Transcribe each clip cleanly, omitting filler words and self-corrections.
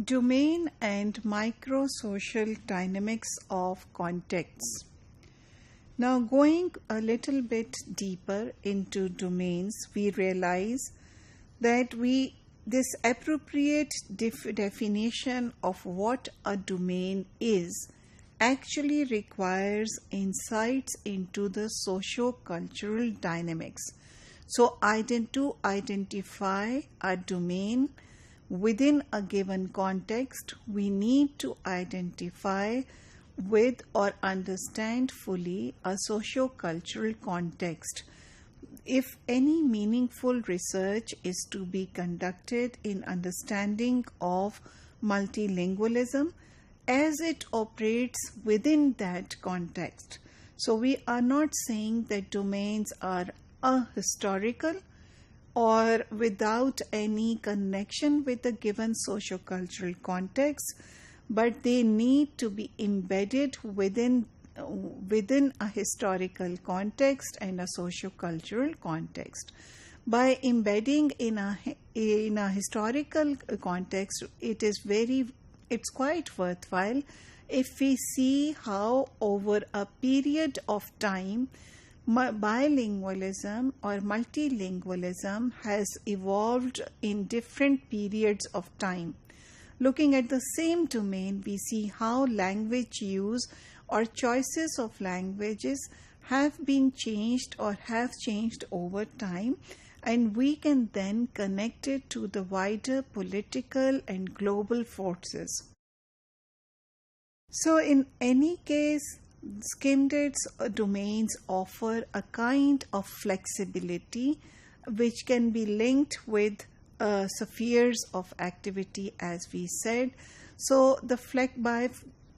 Domain and micro-social dynamics of contexts. Now, going a little bit deeper into domains, we realize that this appropriate definition of what a domain is actually requires insights into the socio-cultural dynamics. So, to identify a domain within a given context, we need to identify with or understand fully a socio-cultural context. If any meaningful research is to be conducted in understanding of multilingualism as it operates within that context. So we are not saying that domains are ahistorical or without any connection with the given socio-cultural context, but they need to be embedded within a historical context and a socio-cultural context. By embedding in a historical context, it's quite worthwhile if we see how over a period of time bilingualism or multilingualism has evolved in different periods of time. Looking at the same domain, we see how language use or choices of languages have been changed or have changed over time, and we can then connect it to the wider political and global forces. So in any case, skimmed domains offer a kind of flexibility which can be linked with spheres of activity, as we said. So by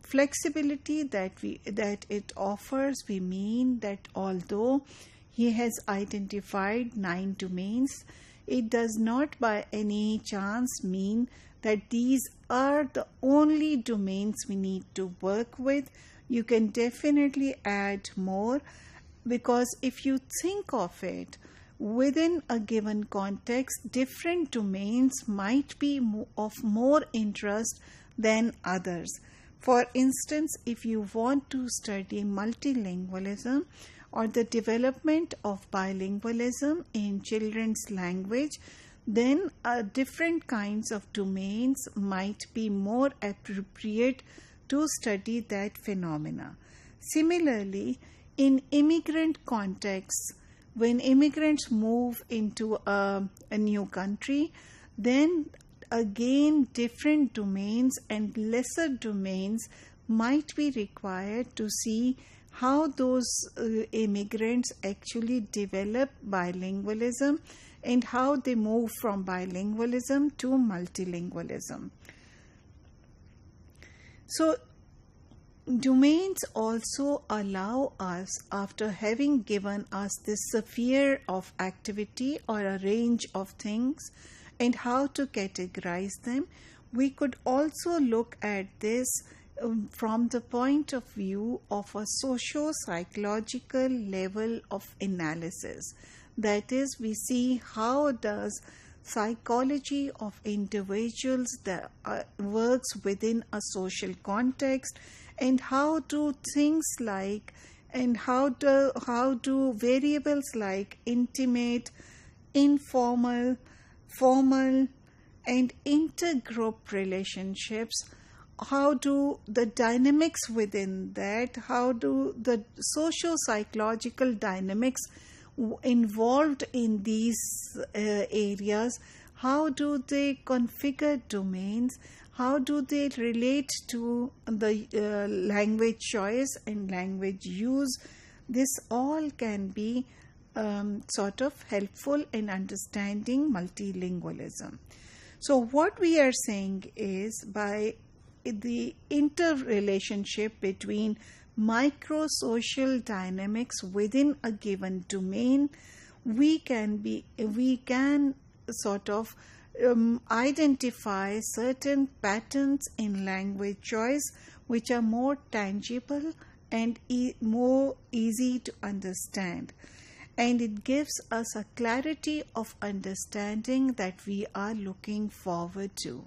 flexibility that it offers, we mean that although he has identified 9 domains, it does not by any chance mean that these are the only domains we need to work with. You can definitely add more, because if you think of it, within a given context, different domains might be of more interest than others. For instance, if you want to study multilingualism or the development of bilingualism in children's language, then different kinds of domains might be more appropriate to study that phenomena. Similarly, in immigrant contexts, when immigrants move into a new country, then again different domains and lesser domains might be required to see how those immigrants actually develop bilingualism and how they move from bilingualism to multilingualism. So, domains also allow us, after having given us this sphere of activity or a range of things and how to categorize them, we could also look at this from the point of view of a socio-psychological level of analysis. That is, we see how does psychology of individuals that works within a social context, and how do things like and how do variables like intimate, informal, formal and intergroup relationships, how do the dynamics within that, how do the socio-psychological dynamics involved in these areas, how do they configure domains, how do they relate to the language choice and language use. This all can be sort of helpful in understanding multilingualism. So what we are saying is, by the interrelationship between micro-social dynamics within a given domain, we can sort of identify certain patterns in language choice which are more tangible and more easy to understand, and it gives us a clarity of understanding that we are looking forward to.